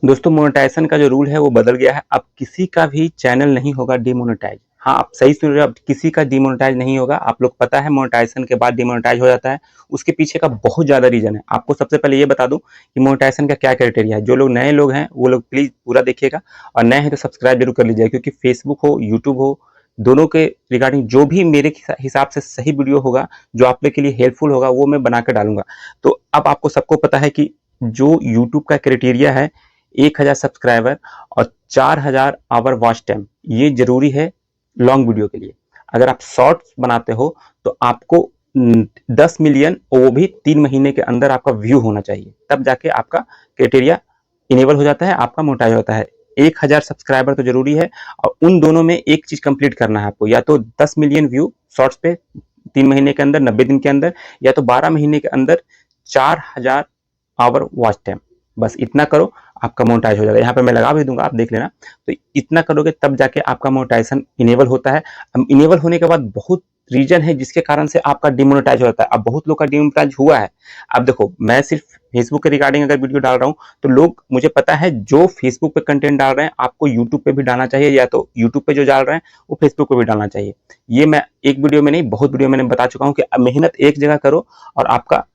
दोस्तों मोनेटाइजेशन का जो रूल है वो बदल गया है। अब किसी का भी चैनल नहीं होगा डिमोनेटाइज। हाँ, आप सही सुन रहे हो, अब किसी का डिमोनेटाइज नहीं होगा। आप लोग पता है मोनेटाइजेशन के बाद डिमोनेटाइज हो जाता है, उसके पीछे का बहुत ज़्यादा रीज़न है। आपको सबसे पहले ये बता दूं कि मोनेटाइजेशन का क्या क्राइटेरिया है। जो लोग नए लोग हैं वो लोग प्लीज़ पूरा देखिएगा, और नए हैं तो सब्सक्राइब जरूर कर लीजिएगा, क्योंकि फेसबुक हो यूट्यूब हो, दोनों के रिगार्डिंग जो भी मेरे हिसाब से सही वीडियो होगा, जो आप लोग के लिए हेल्पफुल होगा, वो मैं बना कर डालूंगा। तो अब आपको सबको पता है कि जो यूट्यूब का क्राइटेरिया है 1000 सब्सक्राइबर और 4000 आवर वॉच टाइम, ये जरूरी है लॉन्ग वीडियो के लिए। अगर आप शॉर्ट्स बनाते हो तो आपको 10 मिलियन, वो भी 3 महीने के अंदर आपका व्यू होना चाहिए, तब जाके आपका क्राइटेरिया इनेबल हो जाता है, आपका मोटाइज होता है। 1000 सब्सक्राइबर तो जरूरी है, और उन दोनों में एक चीज कंप्लीट करना है आपको, या तो 10 मिलियन व्यू शॉर्ट्स पे 3 महीने के अंदर, 90 दिन के अंदर, या तो 12 महीने के अंदर 4000 आवर वॉच टाइम। बस इतना करो, आपका मोनेटाइज हो जाएगा। यहाँ पे मैं लगा भी दूंगा, आप देख लेना। तो इतना करोगे तब जाके आपका मोनेटाइजेशन इनेबल होता है। अब इनेबल होने के बाद बहुत रीजन है जिसके कारण से आपका डिमोनेटाइज होता है। अब बहुत लोग का डिमोनेटाइज हुआ है। अब देखो, मैं सिर्फ फेसबुक के रिगार्डिंग अगर वीडियो डाल रहा हूँ तो लोग, मुझे पता है जो फेसबुक पे कंटेंट डाल रहे हैं आपको यूट्यूब पे भी डालना चाहिए, या तो यूट्यूब पे जो डाल रहे हैं वो फेसबुक पे भी डालना चाहिए। ये मैं एक वीडियो में नहीं, बहुत वीडियो मैंने बता चुका हूँ कि मेहनत एक जगह करो और आपका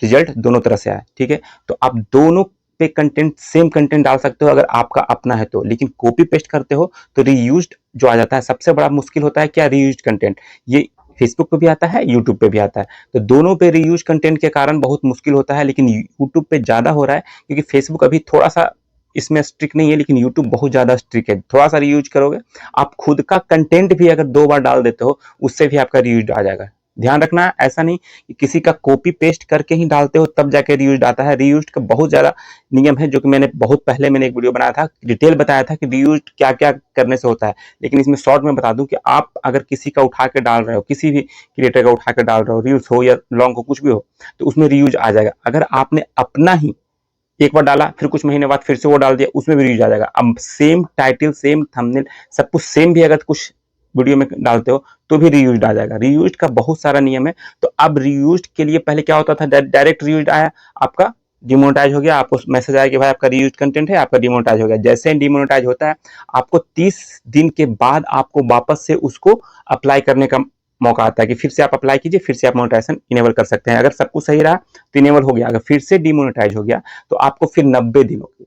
रिजल्ट दोनों तरह से आए। ठीक है, तो आप दोनों पे कंटेंट, सेम कंटेंट डाल सकते हो अगर आपका अपना है तो, लेकिन कॉपी पेस्ट करते हो तो रीयूज्ड जो आ जाता है। सबसे बड़ा मुश्किल होता है क्या, रीयूज्ड कंटेंट। ये फेसबुक पे भी आता है, यूट्यूब पे भी आता है। तो दोनों पे रीयूज कंटेंट के कारण बहुत मुश्किल होता है, लेकिन यूट्यूब पे ज्यादा हो रहा है क्योंकि फेसबुक अभी थोड़ा सा इसमें स्ट्रिक्ट नहीं है, लेकिन यूट्यूब बहुत ज्यादा स्ट्रिक्ट है। थोड़ा सा रीयूज करोगे, आप खुद का कंटेंट भी अगर 2 बार डाल देते हो, उससे भी आपका रीयूज आ जाएगा। ध्यान रखना, ऐसा नहीं कि किसी का कॉपी पेस्ट करके ही डालते हो तब जाके रीयूज आता है। रीयूज का बहुत ज्यादा नियम है, जो कि मैंने बहुत पहले मैंने एक वीडियो बनाया था, डिटेल बताया था कि रीयूज क्या क्या करने से होता है। लेकिन इसमें शॉर्ट में बता दूं कि आप अगर किसी का उठा के डाल रहे हो, किसी भी क्रिएटर का उठा के डाल रहे हो, रील्स हो या लॉन्ग हो, कुछ भी हो, तो उसमें रीयूज आ जाएगा। अगर आपने अपना ही एक बार डाला, फिर कुछ महीने बाद फिर से वो डाल दिया, उसमें भी रीयूज आ जाएगा। अब सेम टाइटल, सेम थंबनेल, सब कुछ सेम भी अगर कुछ वीडियो में डालते हो तो भी रीयूज आ जाएगा। रीयूज का बहुत सारा नियम है। तो अब रीयूज के लिए पहले क्या होता था, डायरेक्ट रीयूज आया, आपका डिमोनेटाइज हो गया, आपको मैसेज आया कि भाई आपका रीयूज कंटेंट है, आपका डिमोनेटाइज हो गया। जैसे ही डिमोनेटाइज होता है, आपको 30 दिन के बाद आपको वापस से उसको अप्लाई करने का मौका आता है कि फिर से आप अप्लाई कीजिए, फिर से आप मोनेटाइजेशन इनेबल कर सकते हैं। अगर सब कुछ सही रहा तो इनेबल हो गया, अगर फिर से डिमोनेटाइज हो गया तो आपको फिर 90 दिनों की,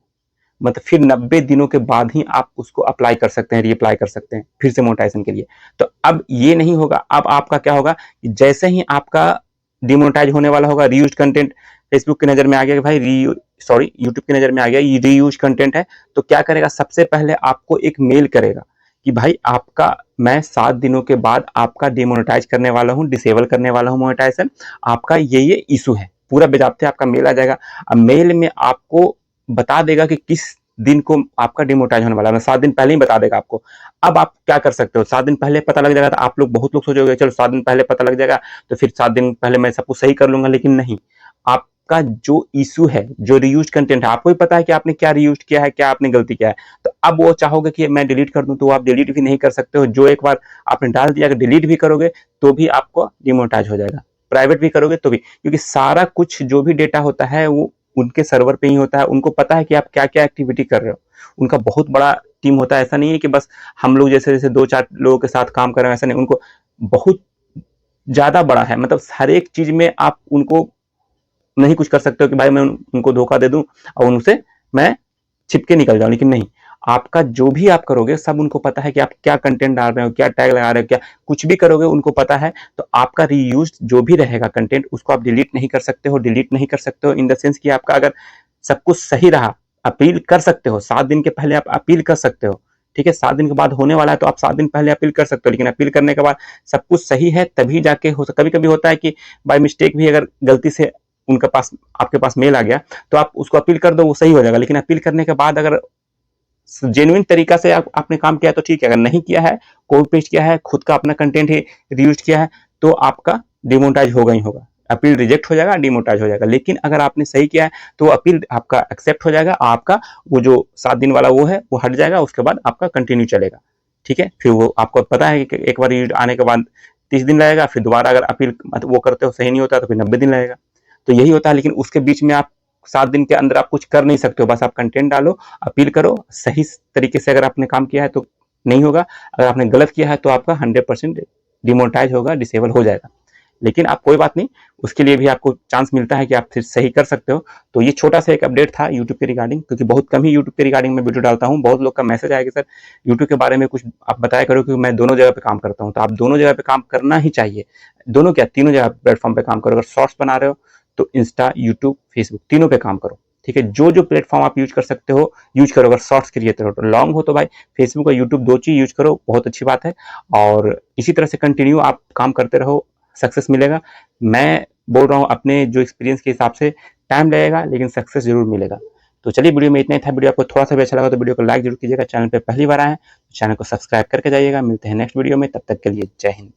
मतलब फिर 90 दिनों के बाद ही आप उसको अप्लाई कर सकते हैं, रीअप्लाई कर सकते हैं फिर से मोनेटाइजेशन के लिए। तो अब ये नहीं होगा। अब आपका क्या होगा, जैसे ही आपका डिमोनेटाइज होने वाला होगा, रीयूज कंटेंट फेसबुक की नजर में आ गया कि भाई यूट्यूब की नजर में आ गया, ये रीयूज कंटेंट है, तो क्या करेगा, सबसे पहले आपको एक मेल करेगा कि भाई आपका, मैं 7 दिनों के बाद आपका डिमोनेटाइज करने वाला हूँ, डिसेबल करने वाला हूँ मोनेटाइजेशन, आपका ये इशू है। पूरा बेजाबते आपका मेल आ जाएगा। अब मेल में आपको बता देगा कि किस दिन को आपका डिमोनेटाइज होने वाला है, 7 दिन पहले ही बता देगा आपको। अब आप क्या कर सकते हो, 7 दिन पहले पता लग जाएगा तो आप लोग, बहुत लोग सोचोगे चलो 7 दिन पहले पता लग जाएगा तो फिर 7 दिन पहले मैं सब कुछ सही कर लूंगा, लेकिन नहीं। आपका जो इशू है, जो रीयूज कंटेंट है, आपको भी पता है कि आपने क्या रीयूज किया है, क्या आपने गलती किया है। तो अब वो चाहोगे कि मैं डिलीट कर दूं, तो आप डिलीट भी नहीं कर सकते हो। जो एक बार आपने डाल दिया, अगर डिलीट भी करोगे तो भी आपको डिमोनेटाइज हो जाएगा, प्राइवेट भी करोगे तो भी, क्योंकि सारा कुछ जो भी डेटा होता है वो उनके सर्वर पे ही होता है। उनको पता है कि आप क्या क्या एक्टिविटी कर रहे हो। उनका बहुत बड़ा टीम होता है, ऐसा नहीं है कि बस हम लोग जैसे जैसे 2-4 लोगों के साथ काम कर रहे हैं, ऐसा नहीं। उनको बहुत ज्यादा बड़ा है, मतलब हर एक चीज में आप उनको नहीं कुछ कर सकते हो कि भाई मैं उनको धोखा दे दूं और उनसे मैं छिपके निकल जाऊं, लेकिन नहीं। आपका जो भी आप करोगे सब उनको पता है कि आप क्या कंटेंट डाल रहे हो, क्या टैग लगा रहे हो, क्या कुछ भी करोगे उनको पता है। तो आपका रीयूज जो भी रहेगा कंटेंट, उसको आप डिलीट नहीं कर सकते हो। डिलीट नहीं कर सकते हो इन द सेंस कि आपका अगर सब कुछ सही रहा, अपील कर सकते हो, 7 दिन के पहले आप अपील कर सकते हो। ठीक है, 7 दिन के बाद होने वाला है तो आप 7 दिन पहले अपील कर सकते हो, लेकिन अपील करने के बाद सब कुछ सही है तभी जाके हो। कभी कभी होता है कि बाय मिस्टेक भी अगर गलती से उनके पास, आपके पास मेल आ गया, तो आप उसको अपील कर दो, वो सही हो जाएगा। लेकिन अपील करने के बाद अगर जेन्युइन तरीका से आपने काम किया तो ठीक है, अगर नहीं किया है, कॉपी पेस्ट किया है, खुद का अपना कंटेंट ही रीयूज किया है, तो आपका डिमोनेटाइज होगा ही होगा। अपील रिजेक्ट हो जाएगा, डिमोनेटाइज हो जाएगा। लेकिन अगर आपने सही किया है तो अपील आपका एक्सेप्ट हो जाएगा, आपका वो जो 7 दिन वाला वो है वो हट जाएगा, उसके बाद आपका कंटिन्यू चलेगा। ठीक है, फिर वो आपको पता है कि एक बार आने के बाद 30 दिन लगेगा, फिर दोबारा अगर अपील वो करते हो सही नहीं होता तो फिर 90 दिन लगेगा। तो यही होता है, लेकिन उसके बीच में आप 7 दिन के अंदर आप कुछ कर नहीं सकते हो, बस आप कंटेंट डालो, अपील करो, सही तरीके से अगर आपने काम किया है तो नहीं होगा, अगर आपने गलत किया है तो आपका 100% डिमोनेटाइज होगा, डिसेबल हो जाएगा। लेकिन आप कोई बात नहीं, उसके लिए भी आपको चांस मिलता है कि आप फिर सही कर सकते हो। तो ये छोटा सा एक अपडेट था यूट्यूब के रिगार्डिंग, क्योंकि बहुत कम ही यूट्यूब के रिगार्डिंग में वीडियो डालता हूँ। बहुत लोग का मैसेज आया कि सर यूट्यूब के बारे में कुछ आप बताया करो, क्योंकि मैं दोनों जगह पे काम करता हूँ। तो आप दोनों जगह पे काम करना ही चाहिए, दोनों क्या तीनों जगह प्लेटफॉर्म पे काम करो। अगर शॉर्ट्स बना रहे हो तो इंस्टा, यूट्यूब, फेसबुक तीनों पे काम करो, ठीक है। जो जो प्लेटफॉर्म आप यूज कर सकते हो यूज करो। अगर शॉर्ट्स क्रिएटर हो तो, लॉन्ग हो तो भाई फेसबुक और यूट्यूब 2 चीज यूज करो, बहुत अच्छी बात है। और इसी तरह से कंटिन्यू आप काम करते रहो, सक्सेस मिलेगा। मैं बोल रहा हूँ अपने जो एक्सपीरियंस के हिसाब से, टाइम लगेगा लेकिन सक्सेस जरूर मिलेगा। तो चलिए, वीडियो में इतना ही था। वीडियो आपको थोड़ा सा भी अच्छा लगा तो वीडियो को लाइक जरूर कीजिएगा। चैनल पे पहली बार आए हैं तो चैनल को सब्सक्राइब करके जाइएगा। मिलते हैं नेक्स्ट वीडियो में, तब तक के लिए जय हिंद।